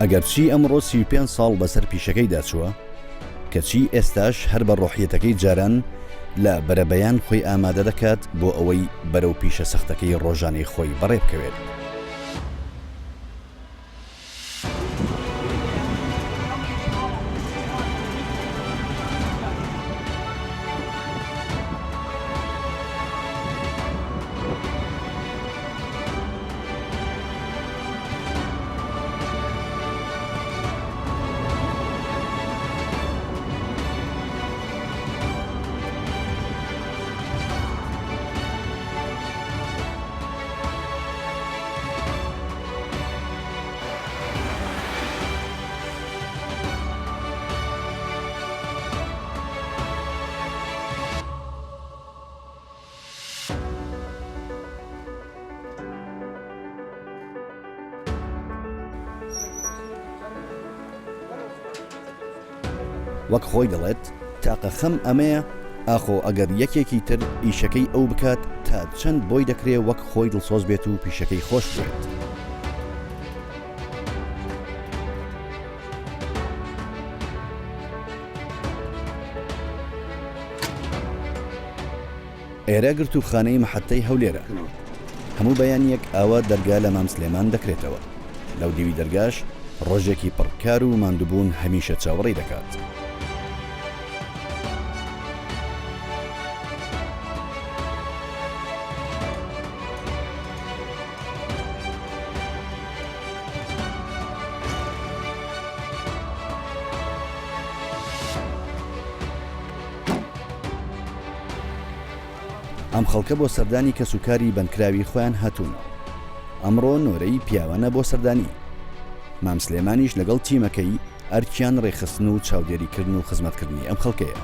ئەگەرچی ئەمڕۆ 35 ساڵ بەسەر پیشەکەی داچووە کەچی ئێستاش هەر بە ڕۆحیەتەکەی جاران لە بەرەبەیان خۆی ئامادە دەکات بۆ ئەوەی بەرەو پیشە سەختەکەی ڕۆژانەی خۆی بەڕێ بکەوێت. وەک خۆی دەڵێت تاقە خەم ئەمەیە ئاخۆ ئەگەر یەکێکی تر ئیشەکەی ئەو بکات تا چەند بۆی دەکرێ وەک خۆی دڵسۆز بێت و پیشەکەی خۆش بێت. ئێرە گرتوخانەی مەحەتەی هەولێرە. هەموو بەیانیەک ئاوا دەرگا لە مام سلێمان دەکرێتەوە. لەو دیوی دەرگاش ڕۆژێکی پڕکار و ماندووبوون هەمیشە چاوەڕێی دەکات. ئەم خەڵکە بۆ سەردانی کەسوکاری بەندکراوی خۆیان هاتوون. ئەمڕۆ نۆرەی پیاوانە بۆ سەردانی. مام سلێمانیش لەگەڵ تیمەکەی ئەرکیان ڕێخستن و چاودێریکردن و خزمەتکردنی ئەم خەڵکەیە.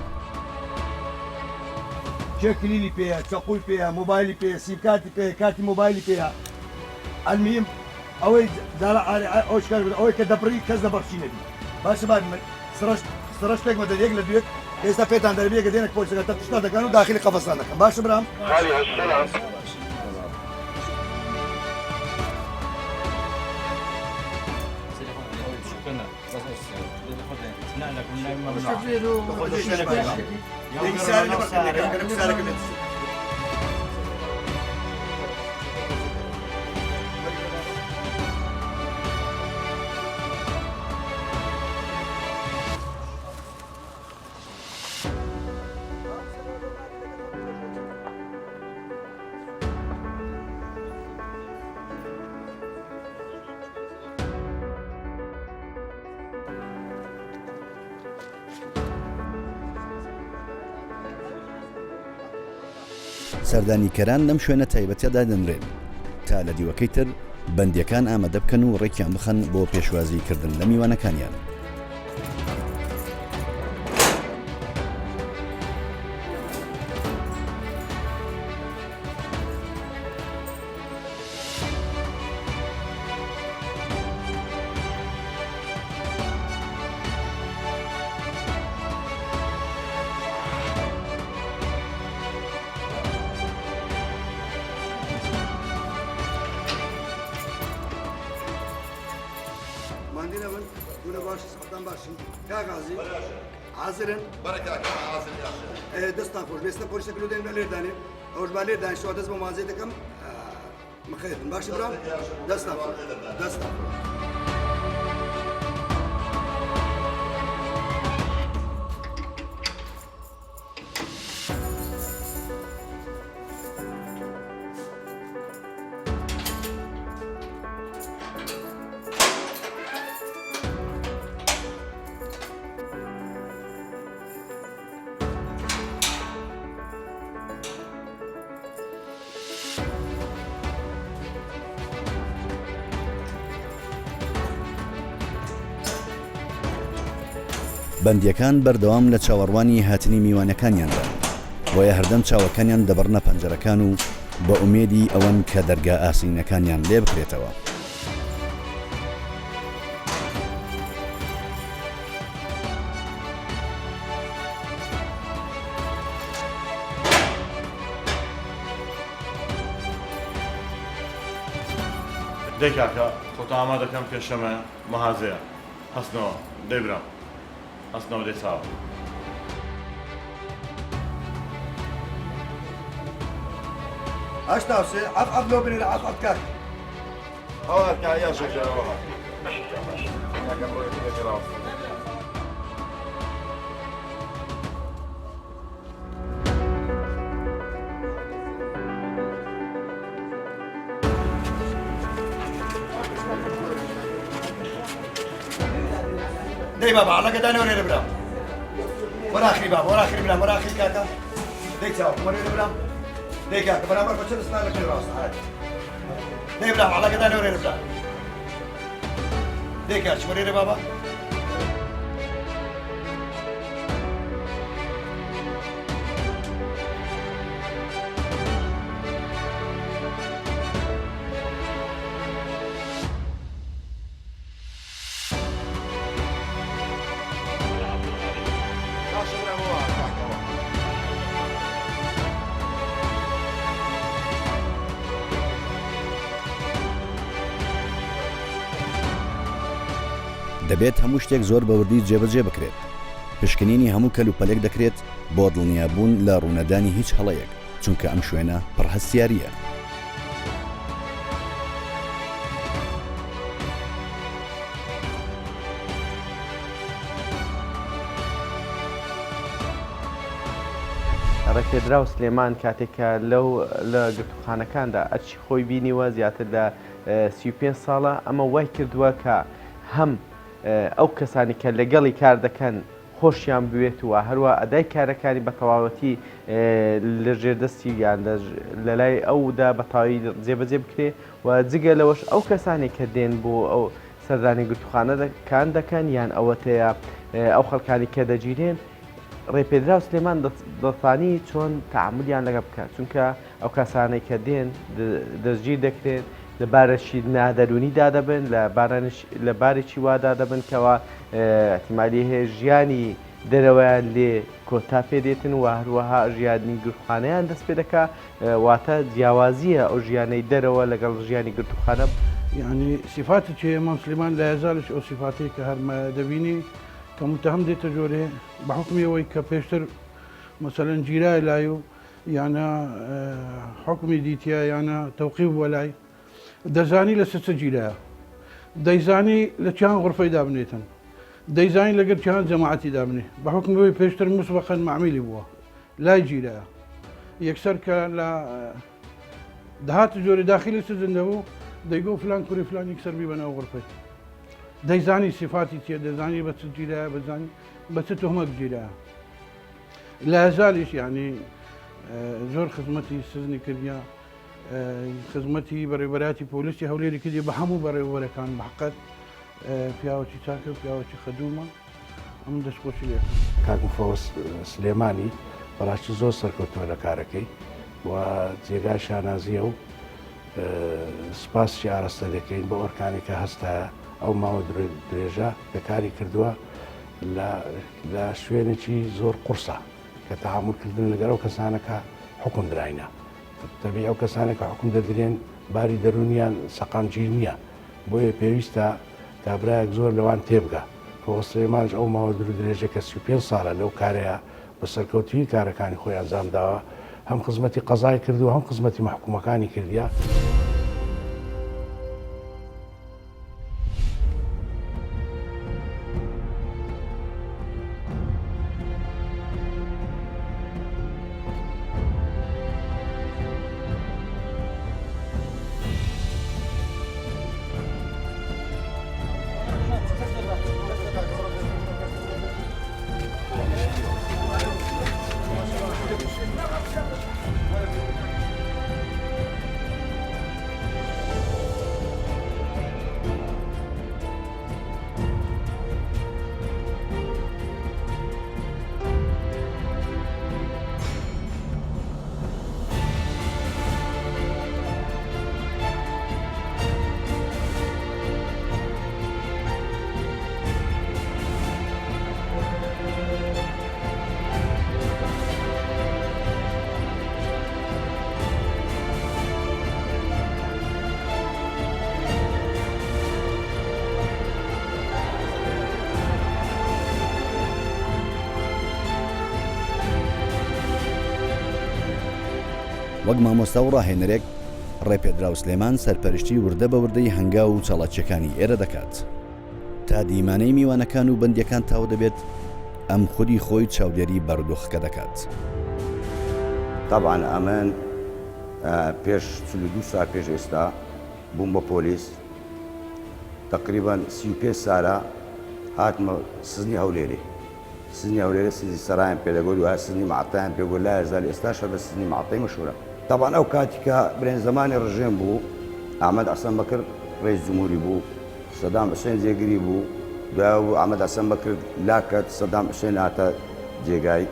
کلینی پێەیە، چەقوی پێەیە، مۆبایلی پێەیە، سیمکارتی پێەیە، کارتی مۆبایلی پێەیە. ئەلمیم ئەوەی ئەوەی کە دەبڕی کەس دەبەخشی نەبی. باشە سرەش پێک مەدەریەک لە دوێت ئێستا پێتان دەربێت دێنە پۆلیسەکە تەفتیشمان دەکەن و داخلی قەفەسان دەکەن. باشە برام؟ سەردانیکەران لەم شوێنە تایبەتیەدا دەنرێن تا لە دیوەکەی تر بەندیەکان ئامادە بکەن و ڕێکیان بخەن بۆ پێشوازیکردن لە میوانەکانیان. حاضرن دەستان خۆش بێستە پۆلیسە کلودێن بە لێردانێ ئەوش با لێردان شەوە دەست بۆ مازێ دەکەم مخێتن باشە برام دەستان دەستان بەندیەکان بەردەوام لە چاوەڕوانی هاتنی میوانەکانیاندا بۆیە هەردەم چاوەکانیان دەبڕنە پەنجەرەکان و بە ئومێدی ئەوەن کە دەرگا ئاسینەکانیان لێ بکرێتەوە. دەیکاکە خۆتە ئامادە دەکەم پێشەمە مەهازەیە هەستنەوە دەیبرام هەستنەوە دەی چاوە هشتا وسێ ئەف لۆ بنێرە ئەف کاک ئەوە کایا شەکەرەوە دەی بابا عەڵەکە دانەوە لێرە برام وەراخری بابا وەراخری برام وەراخری کاکە دەی چاوە وەرێرە برام دەی کاکە بەرامبەر بە چ دەستمان لەکەی ڕاستە دەی برام عەڵەکە دانەوە لێرە برام دەی کاچ وەرێرە بابا دەبێت هەموو شتێک زۆر بەوردی جێبەجێ بکرێت پشکنینی هەموو کەل و پەلێک دەکرێت بۆ دڵنیابوون لە ڕوونەدانی هیچ هەڵەیەک چونکە ئەم شوێنە پڕهەستیاریە ڕێکێدرا و سلێمان کاتێکە لە گرتوخانەکاندا ئەچی خۆی بینیوە زیاتر لە 35 ساڵە ئەمە وای کردووە کە هەم ئەو کەسانی کە لەگەڵی کار دەکەن خۆشیان بوێت و هەروە ئەدای کارەکانی بە تەواوەتی لە ژێردەستی یان لە لای ئەودا بە تەواوی جێبەجێ بکرێ و جگە لەوەش ئەو کەسانی کە دێن بۆ ئەو سەردانی گرتوخانەکان دەکەن یان ئەوەتەیە ئەو خەڵکانی کە دەگیرێن ڕێپێدرا و سلێمان دەزانی چۆن تەعاملیان لەگە بکات چونکە ئەو کەسانەی کە دێن دەستگیر دەکرێت لە بارەشی نادەرونیدا دەبن لە بارێکی وادا دەبن کەەوە احتیمالی هەیە ژیانی دەرەوەیان لێ کۆتا پێدێتن و هەروەها ژیانی گرتوخانەیان دەست پێ دەکا واتە جیاوازیە ئەو ژیانەی دەرەوە لەگەڵ ژیانی گرتوخانە يعني صفاتي شيء إمام سليمان لا يزال أو صفاتي كهرما دبيني كمتهم دي تجوري بحكمي وي كبيشتر مثلا جيراي لايو يعني حكمي ديتيا يعني توقيف ولاي دزاني لست جيرايا ديزاني لشان غرفة دابنيتن ديزاني لقد شان جماعتي دابني بحكمي وي بيشتر مسبقا معملي بوا لا جيرايا يكسر كلا دهات جوري داخلي سزندهو ديقو فلان كوري فلان يكسر بي بنا غرفة ديزاني صفاتي تيا ديزاني بس جيرايا بزاني بس تهمك جيرايا لا زالش يعني زور خدمتي سزني كرديا خدمتي بريبراتي بوليسي هوليري كدي بحمو بريبرا كان بحقت فياوتي تاكل فياوتي خدومه ام دسكوشي ليه كاك مفوز سليماني بەڕاستی زۆر سەرکەوتووە لە کارەکەی و جێگای شانازیە و سپاسی ئاراستە دەکەین بە ئۆرکانی کە هەستە ئەو ماوە درێژە کە کاری کردووە لە شوێنێکی زۆر قورسە کە تەحملکردن لەگەڵ ئەو کەسانەکە حکم دراینە تەبی ئەو کەسانێک کە حکم دەدرێن باری دەرونیان سەقامگیر نییە بۆیە پێویستە کابراایەک زۆر لەوان تێبگە فۆز سلێمانش ئەو ماوە درێژە کە 35 ساڵە لەو کارەیە بە سەرکەوتوی کارەکانی خۆی ئەنجام داوە هەم خزمەتی قەزای کردو هەم خزمەتی محکومەکانی کردیە. وەک مامۆستا و ڕاهێنەرێک ڕێپێدراو سلێمان سەرپەرشتی وردە بە وردەی هەنگاو و چاڵەچیەکانی ئێرە دەکات تا دیمانەی میوانەکان و بەندیەکان تاو دەبێت ئەم خودی خۆی چاودێری بارودۆخەکە دەکات. طبعا ئەمن پێش 42 ساعت پێش ئێستا بووم بە پۆلیس تقریبان 35 سارە هاتمە سزنی هەولێرێ سزنی سەرایان پێدەگۆ و سزنی معتایان پێگۆ لا هێزار ئێستاشە بە سزنی معتای مەشهورە. طبعا ئەو کاتیکە برێن زمانی ڕژێم بوو ئەحمەد حەسەن بەکر ڕێیس جمهوری بوو سەدام حوسێن جێگیری بوو دوای ئەحمەد حەسەن بەکر لاکەت سەدام حوسێن هاتە جێگای.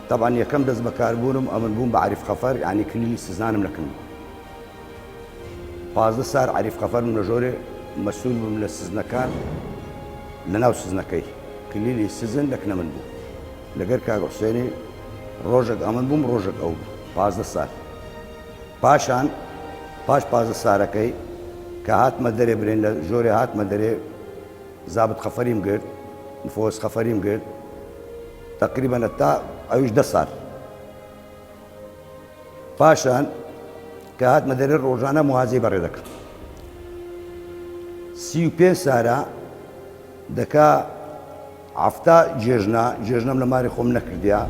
طبعا یەکەم دەست بەکاربوونم ئەمن بووم بە عەریف خەفەر یعنی کلیلی سزانم نەکردم 15 سار عەریف خەفەرم لە ژۆرێ مەسئول بووم لە سزنەکان لەناو سزنەکەی کلیلی سزن لەکنە من بوو لەگەر کاک حوسێنی ڕۆژێک ئەمن بووم ڕۆژێک ئەو 15 سار پاشان پاش 15 سارەکەی کە هاتمە دەرێ برێن لە ژۆرێ هاتمە دەرێ زابت خەفەریم گرت نفۆس خەفەریم گرت تقریبا تا ئەویش 10 سار پاشان کە هاتمە دەرێ ڕۆژانە موازی بەڕێ دەکرد 35 سارە دەکا هەفتا جێژنەم لە ماری خۆم نەکردیا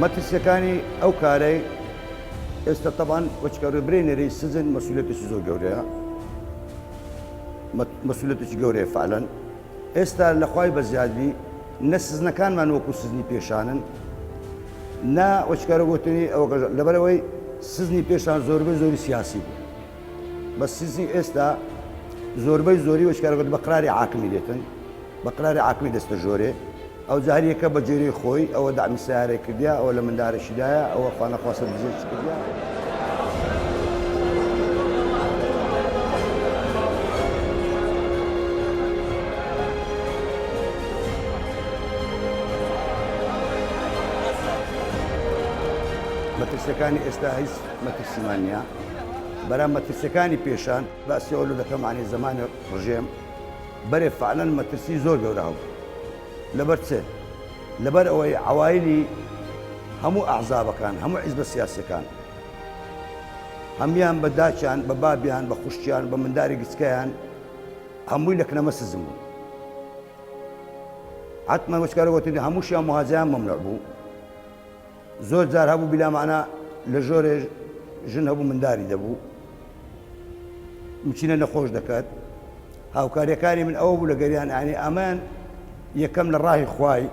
مەترسیەکانی ئەو کارەی ئێستا تەبان وەچکەڕێ برێنێری سزن مەسئولێتێکی زۆر گەورەیە مەسئولێتێکی گەورەیە فعلەن ئێستا لەخوای بەزیادی نە سزنەکانمان وەکو سزنی پێشانن نا وەچکارە گوتنی ئەوە لەبەرەوەی سزنی پێشان زۆربەی زۆری سیاسی بوو بە سزنی ئێستا زۆربەی زۆری وەچکارە گوت بە قراری عاکمی دێتن بە قراری عاکمی دەستە ژۆرێ ئەو جاریەکە بە جێری خۆی ئەوە دامی سیارەی کردیا ئەوە لە مندارەشیدایە ئەوە خوانەخواستە دزێت کردیا مەترسیەکانی ئێستا هیچ مەترسیمان نییە بەرام مەترسیەکانی پێشان باسیەوە لە دەکەمانی زمانی ڕژێم بەرێ فعلەن مەترسی زۆر گەورە هەبوو لەبەر چێ لەبەر ئەوەی عوایلی هەموو ئەحزابەکان هەموو حیزبە سیاسیەکان هەمیان بە داچیان بە بابیان بە خوشتیان بە منداری گچکەیان هەمووی لە کنەمە سزم بوو حتمما وەچکارە گوتنی هەمووشیان مهاجەیان مەمنوع بوو زۆر جار هەبوو بیلامانە لە ژۆرێ ژن هەبوو منداری دەبوو مچینە نەخۆش دەکات هاوکاریەکانی من ئەوە بوو لە گەریان ئەنی ئەمان یەکەم لە ڕاهی خوای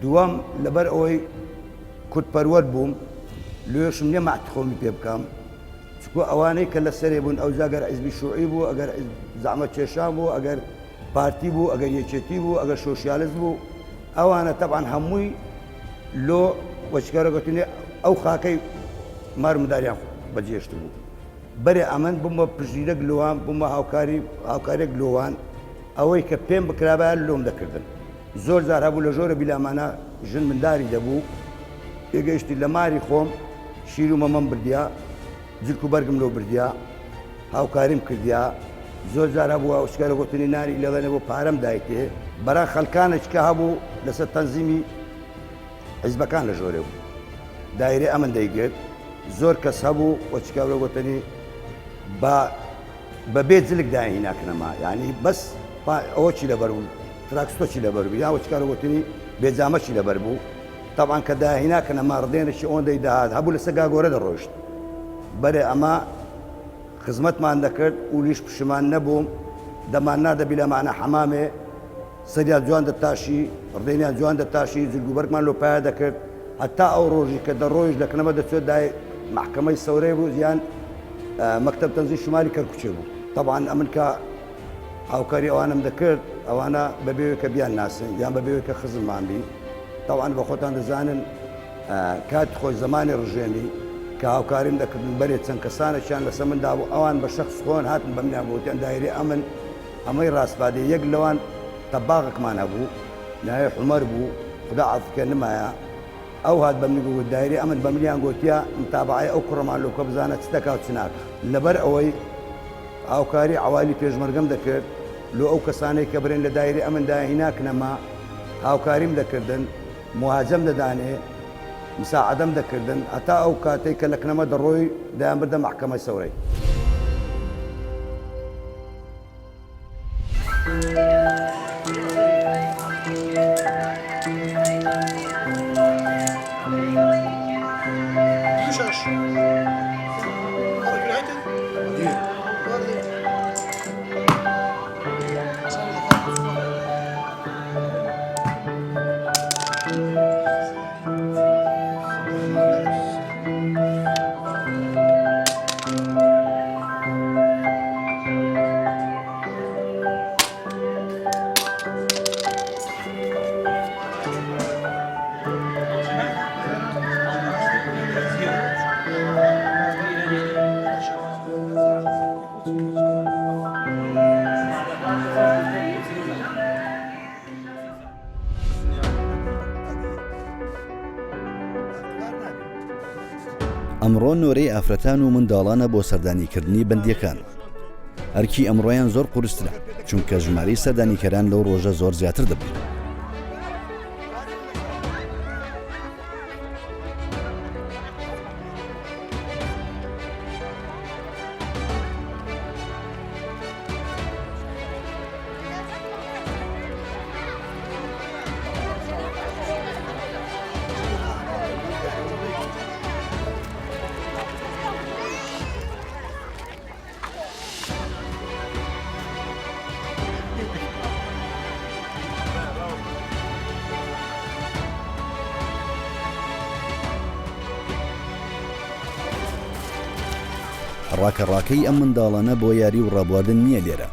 دووەم لەبەر ئەوەی کورتپەروەر بووم لێشم نییە مەعتی خۆمی پێ بکەم چکو ئەوانەی کە لە سەرێ بوون ئەو جاگەر حیزبی شوعی بوو ئەگەر زەحمەت کێشان بوو ئەگەر پارتی بوو ئەگەر یەکێتی بوو ئەگەر سۆشیالیست بوو ئەوانە تەبعاً هەمووی لۆ وەچکارە گوتنی ئەو خاکەی مارمداریان بەجێشت بوو بەرێ ئەمن بوومە پژیرە گلۆوان بوومە هاوکارێک گلۆوان ئەوەی کە پێم بکرابایە لۆم دەکردن زۆر جار هەبوو لە ژۆرە بیلامانە ژن منداری دەبوو پێگەیشتی لە ماری خۆم شیر و مەمەم بردیا جلک و بەرگم لەو بردیا هاوکاریم کردیا زۆر جار هەبووە وشکارە گوتنی ناری لەڵێنە بۆ پارەم دایتێ بەرا خەڵکانێککە هەبوو لەسەر تەنزیمی حیزبەکان لە ژۆرێ بوو دایرێ ئەمن دەیگرت زۆر کەس هەبوو وەچکاورە گوتنی بە بێ جلک داهیناکەنەما یعنی بەس ئەوە چی لەبەر بوو تراکستۆکی لەبەر بوو یا وەچکارە گوتنی بێجامەشی لەبەر بوو طبعاً کە داهیناکەنەما ڕدێنێکی ئەوەندەی داهات هەبوو لەسەر گاگۆرە دەڕۆیشت بەرێ ئەمە خزمەتمان دەکرد و لیش پشمان نەبووم دەمان نادەبی لە مانە حەمامێ سەریان جوان دەتاشی ڕدەینیان جوان دەتاشی جلگوبەرگمان لۆپایە دەکرد هەتا ئەو ڕۆژی کە دەڕۆیش لەکنەمە دەچێت دای محکەمەی سەورەی بوو یان مەکتەب تەنزیل شمالی کەرکوچێ بوو طبعا ئەمن کە هاوکاری ئەوانم دەکرد ئەوانە بەبێوەی کە بیان ناسن یان بەبێوەی کە خزممان بی طبعا بە خۆتان دەزانن کات خۆی زمانی ڕژێنی کە هاوکاریم دەکردن بەرێ چەند کەسانێکیان لەسەر مندا بوو ئەوان بە شەخص خۆن هاتن بە منیان بۆتیان دایری ئەمن ئەمەی ڕاستپادێ یەک لەوان تەباغێکمان هەبوو ناوی حومەر بوو خدا عەفوکە نمایە ئەو هات بە منی گوت دایری ئەمن بە منیان گوتیە متابعەی ئەو کوڕەمان لۆکە بزانە چ دەکا و چ ناکە لەبەر ئەوەی هاوکاری عوالی پێشمەرگەم دەکرد لۆ ئەو کەسانەی کە برێن لە دایری ئەمندا هیناکنەما هاوکاریم دەکردن مهاجەم دەدانێ مساعدەم دەکردن هەتا ئەو کاتێک کە لەکنەمە دەڕۆی دایان بردە محکەمەی سەورەی ئەمڕۆ نۆرەی ئافرەتان و منداڵانە بۆ سەردانیکردنی بەندیەکان هەرکی ئەمڕۆیان زۆر قورسترە چونکە ژماری سەردانیکەران لەو ڕۆژە زۆر زیاتر دەبن ڕاکەڕاکەی ئەم منداڵانە بۆ یاری و ڕابواردن نییە لێرە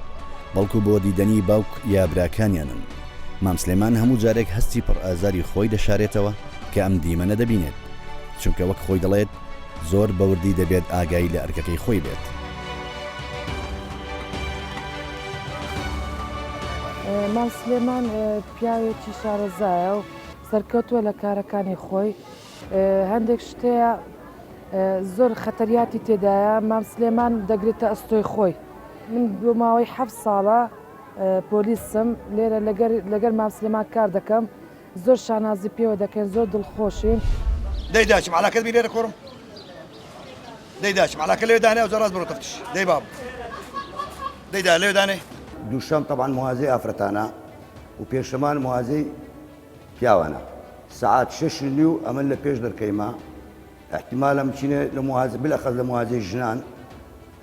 بەڵکو بۆ دیدەنی باوک یا براکانیانن مام سلێمان هەموو جارێک هەستی پڕ ئازاری خۆی دەشارێتەوە کە ئەم دیمەنە دەبینێت چونکە وەک خۆی دەڵێت زۆر بەوردی دەبێت ئاگای لە ئەرکەکەی خۆی بێت مام سلێمان پیاوێکی شارەزایە و سەرکەوتووە لە کارەکانی خۆی هەندێک شتەیە زۆر خەتەریاتی تێدایە مام سلێمان دەگرێتە ئەستۆی خۆی من بۆ ماوەی 7 ساڵە پۆلیسم لێرە لەگەر مام سلێمان کار دەکەم زۆر شانازی پێوە دەکەن زۆر دڵخۆشین دەیداچم علاکەت بی لێرە کوڕم دەیداچم علاکە لێدانێ و زەڕاست بڕۆ تەفتیش دەی باب دەیدا لێدانێ دووشەم طبعا موازەی ئافرەتانە و پێشەمان موازەی پیاوانە سعات 6 نیو ئەمە لە پێش دەرکەیمە احتمالە بچینێ لە موازە بلەخەز لە موازەی ژنان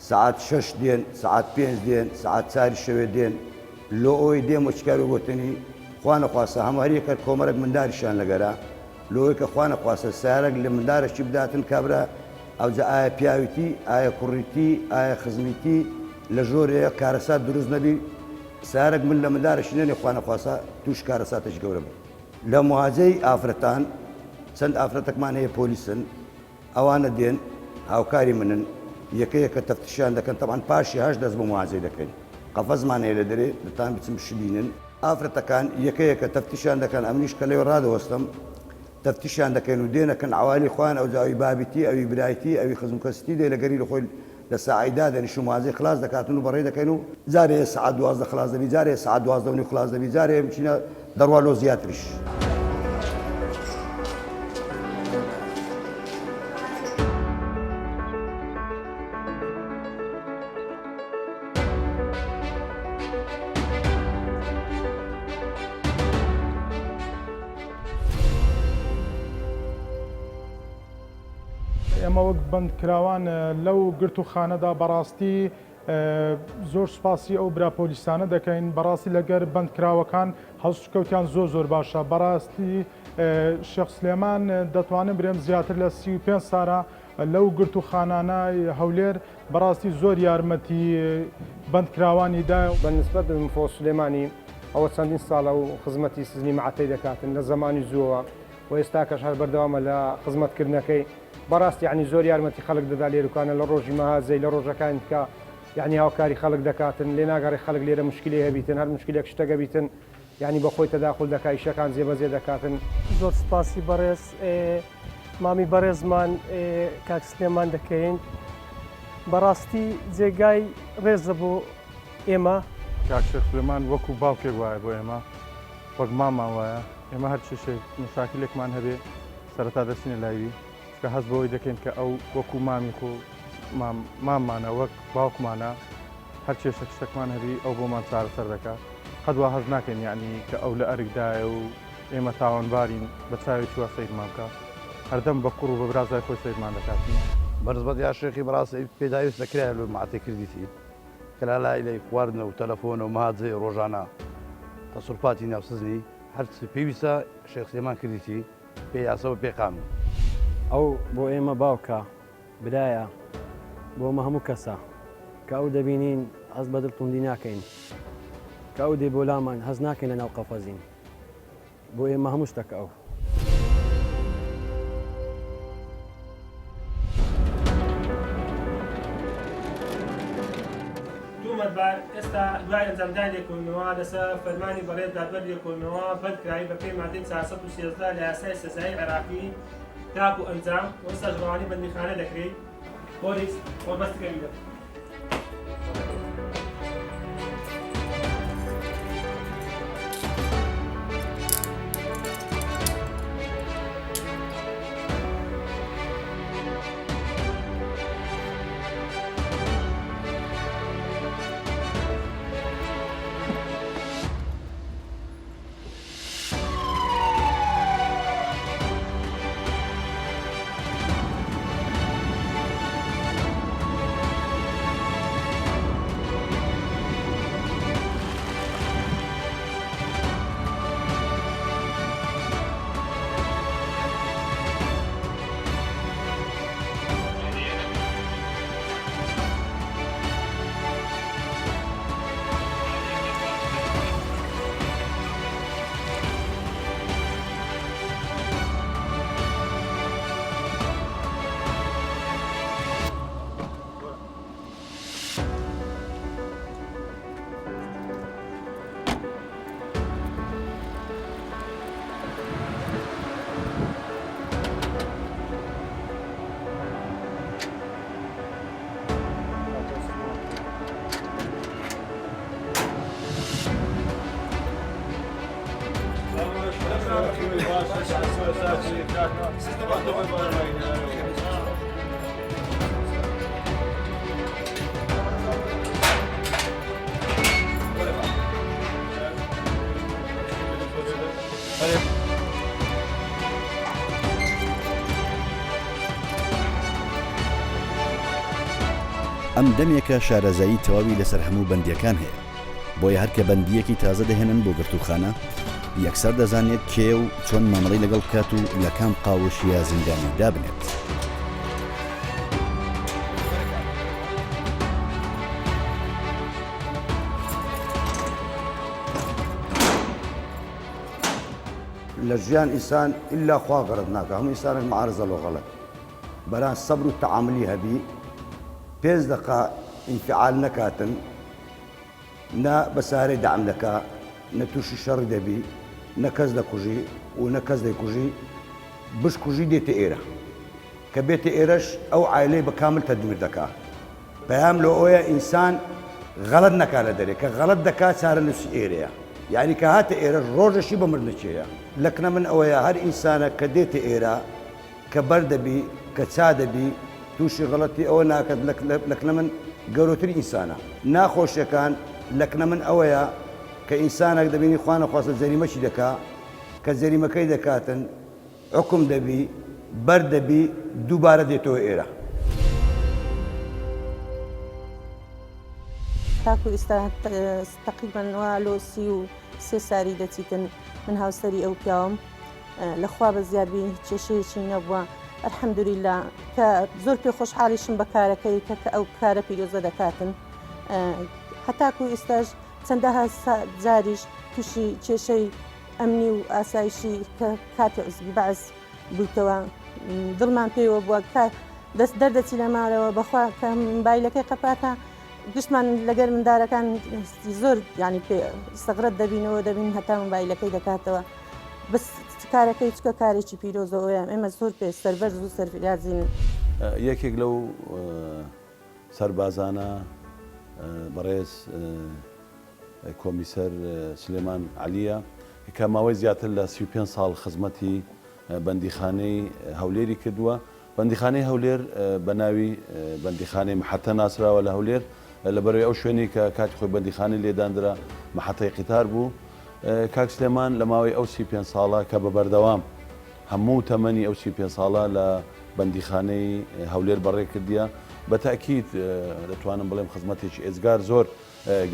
سعات 6 دێن سعات 5 دێن سعات 4 شەوێ دێن لۆ ئەوی دێم و چکار و گوتنی خوانەخواسە هەمواری کرد کۆمەرێک منداریشان لەگەرە لۆی کە خوانەخواسە سارێک لە مندارەشی بداتن کابرا ئەوجا ئایا پیاویتی ئایا کوڕیتی ئایا خزمیتی لە ژۆرەیە کارەسات دروست نەبی سارێک من لە مندارەشی نێنێ خوانەخواسە توش کارەساتش گەورە بوو لە موازەی ئافرەتان چەند ئافرەتێکمان هەیە پۆلیسن ئەوانە دێن هاوکاری منن یەکەیەکە تەفتیشیان دەکەن تەمان پاشی هەش دەست بۆ موازەی دەکەین قەفەزمان هەیە لە دەرێ دەتان بچم بشبینن ئافرەتەکان یەکەیەکە تەفتیشیان دەکەن ئەمنیش کە لێو ڕادەوەستم تەفتیشیان دەکەن و دێنەکەن عوالی خوان ئەو جاوی بابیتی ئەوی برایەتی ئەوی خزمکەستی دێ لەگەری لە خۆی لە ساعیدا دەنیش و موازەی خلاص دەکاتن و بەڕێ دەکەین و جارێ سعات 12 خلاص دەبی جارێ سعات 12 خلاص دەبی جارێ بچینە دەڕوا لۆ زیاتریش ئێمە ئێمە وەک بەندکراوان لەو گرتوخانەدا بەڕاستی زۆر سوپاسی ئەو برا پۆلیسانە دەکەین بەڕاستی لەگەر بەندکراوەکان هەڵسوکەوتیان زۆر باشە بەڕاستی شێخ سلێمان دەتوانم برێم زیاتر لە 35 سارە لەو گرتوخانانە هەولێر بەڕاستی زۆر یارمەتی بەندکراوانیدا بەنسبەت بە مفۆ سلێمانی ئەوە چەندین ساڵە و خزمەتی سزنی معتەی دەکاتن لە زمانی زووەوە و ئێستاکەش هەر بەردەوامە لە خزمەتکردنەکەی بەڕاستی ینی زۆر یارمەتی خەڵک دەدا لێرکانە لە ڕۆژی مەهازەی لە ڕۆژەکانی کە یعنی هاوکاری خەڵک دەکاتن لێ ناگەڕی خەڵک لێرە مشکلی هەبیتن هەر مشکلێک شتەکە بیتن ینی بەخۆی تەداخل دەکات ئیشەکان جێبەجێ دەکاتن. زۆر سپاسی بەڕێز مامی بەڕێزمان کاک سلێمان دەکەین بەڕاستی جێگای ڕێزە بۆ ئێمە کاک شێخ سلێمان وەکو باوکێک وایە بۆ ئێمە وەک مامان وایە ئێمە هەر شتێک مشاکلێکمان هەبێ سەرەتا دەچینە لایوی کە هەست بەوەی دەکەین کە ئەو وەکو مامی خۆ مامانە وەک باوکمانە هەر کێشە شتێکمان هەبی ئەو بۆمان چارەسەر دەکات هەدوا هەز ناکەین یعنی کە ئەو لە ئەرکدایە و ئێمە تاوانبارین بە چاوێکی وا سەیرمان بکات هەردەم بە کوڕ و بە برازای خۆی سەیرمان دەکاتین. بەرزبەت یا شێخی بەڕاستی پێداویست دەکرای لە معتەی کردیتی کە لای لای خواردنە و تەلەفۆنە و مەهاجەی ڕۆژانە تەسوڵپاتی ناوسزنی هەرچی پێویستە شێخ سلێمان کردیتی پێ یاسەوە پێ قانون. ئەو بۆ ئێمە باوکە برایە بۆمە هەموو کەسە کە ئەو دەبینین هەست بە دڵتوندی ناکەین کە ئەو دێ بۆ لامان هەز ناکەین لە ناو قەفەزین بۆ ئێمە هەموو شتەکە ئەو. دوومەتبار ئێستا دوای ئەنجامدان لێکۆڵینەوە لەسەر فەرمانی بەڕێز دادوەر لێکۆڵینەوە بەندکراوی بەپێی مادەی 413 لە یاسای سەزایی عێراقی تاک و ئەنجام وەستا ژڕەوانی بەندیخانە دەکرێت. پۆلیس وەبەستەکەی بدە. ئەم دەمێکە شارەزایی تەواوی لەسەر هەموو بەندیەکان هەیە بۆیە هەر کە بەندیەکی تازە دەهێنن بۆ گرتوخانە یەکسەر دەزانێت کێ و چۆن مامەڵەی لەگەڵ بکات و لە کام قاوەشی یا زیندانی دابنێت. لە ژیان ئینسان ئیلا خوا غەرەت ناکە هەموو ئینسانێک معارزە لۆ غەڵەت بەران سەبر و تەعاملی هەبی 5 دقا انفعال نەکاتن نە بەسارەی دەعم دەکا نە تووشی شەڕی دەبی نە کەس دەکوژی و نە کەس دەیکوژی بشکوژی دێتە ئێرە کە بێتە ئێرەش ئەو عایلەی بە کامل تەدبیر دەکا. پەیام لە ئەوەیە ئینسان غەڵەت نەکا لە دەرێ کە غەڵەت دەکات چارە نووسی ئێرەیە یعنی کە هاتە ئێرە ڕۆژەشی بە مردنەچەیە. لەکنە من ئەوەیە هەر ئینسانە کە دێتە ئێرە کە بەردەبی کە چا دەبی تووشی غەڵەتی ئەوە ناکات لەکنە من گەورەتری ئینسانە. ناخۆشیەکان لەکنە من ئەوەیە کە ئینسانێک دەبینی خوا نەخواستە جەریمەشی دەکا کە جەریمەکەی دەکاتن حکم دەبی بەردەبی دووبارە دێتەوە ئێرە. تاکو ئێستا تقریبان لۆ 33 ساری دەچیتن من هاوسەری ئەو پیاوم لەخوا بە زیادبی کێشەیەکی نەبووە ئەلحەمدولیلا کە زۆر پێ خۆشحاڵیشم بە کارەکەی کە ئەو کارە پیرۆزە دەکاتن هەتاکو ئێستاش چەندەها جاریش تووشی کێشەی ئەمنی و ئاسایشی کە کاتی عزبی بەعز بوویتەوە دڵمان پێوە بووە کە دەست دەردەچی لە مارەوە بەخوا کە مۆبایلەکەی قەپاتە گشتمان لەگەر مندارەکان زۆر ینی سەغرەت دەبینەوە دەبین هەتا مۆبایلەکەی دەکاتەوە بەس کارەکەی چکە کارێکی پیرۆزەوەیە ئێمە زۆر پێ سەربەرز و سەرفرازین. یەکێک لەو سەربازانە بەڕێز کۆمیسەر سلێمان عەلیە کە ماوەی زیاتر لە 35 ساڵ خزمەتی بەندیخانەی هەولێری کردووە. بەندیخانەی هەولێر بە ناوی بەندیخانەی محەتە ناسراوە لە هەولێر لەبەرەوەی ئەو شوێنی کە کاتی خۆی بەندیخانەی لێدانرا محەتەی قیتار بوو. کاک سلێمان لە ماوەی ئەو 35 ساڵە کە بە بەردەوام هەموو تەمەنی ئەو 35 ساڵە لە بەندیخانەی هەولێر بەڕێ کردیە بە تاکید دەتوانم بڵێم خزمەتێکی ئێزگار زۆر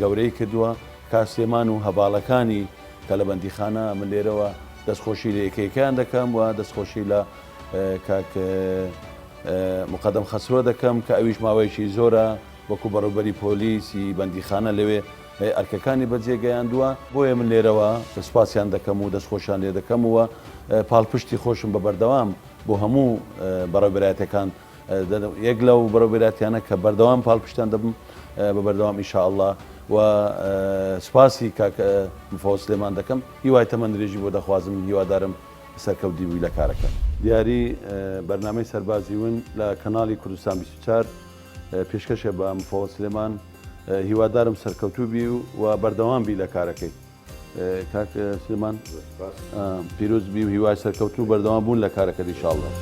گەورەی کردووە. کاک سلێمان و هەباڵەکانی کە لە بەندیخانە من لێرەوە دەستخۆشی لە یەکەیەکیان دەکەم و دەستخۆشی لە کاک مقدم خەسرۆ دەکەم کە ئەویش ماوەیەکی زۆرە وەکو بەڕێوەبەری پۆلیسی بەندیخانە لەوێ ئەرکەکانی بەجێگەیاندووە بۆیە من لێرەوە سوپاسیان دەکەم و دەستخۆشیان لێ دەکەم وە پاڵپشتی خۆشم بە بەردەوام بۆ هەموو بەڕێوەبەرایەتەکان یەک لەو بەڕێوەبەرایەتیانە کە بەردەوام پاڵپشتیان دەبم بە بەردەوام ئینشاءالله و سپاسی کاک مفەوت سلێمان دەکەم هیوای تەمەندرێژی بۆ دەخوازم هیوادارم سەرکەوتی بووی لە کارەکە. دیاری بەرنامەی سەربازی ون لە کەناڵی کوردستان 24 پێشکەشە بە مفەوت سلێمان هیوادارم سەرکەوتوو بی و بەردەوام بی لە کارەکەی. کاک سلێمان پیرۆز بی و هیوای سەرکەوتوو بەردەوام بوون لە کارەکە ئینشاءالله.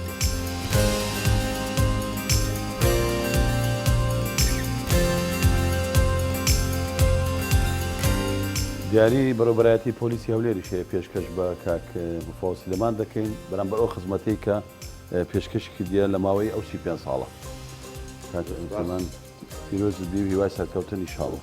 دیاری بەڕێوەبەرایەتی پۆلیسی هەولێریشێ پێشکەش بە کاک مفەوت سلێمان دەکەین بەرامبەر ئەو خزمەتەی کە پێشکەشی کردیە لە ماوەی ئەو 35 ساڵە. کاک سلێمان پیرۆز بی و هیوای سەرکەوتن ئینشاءالله.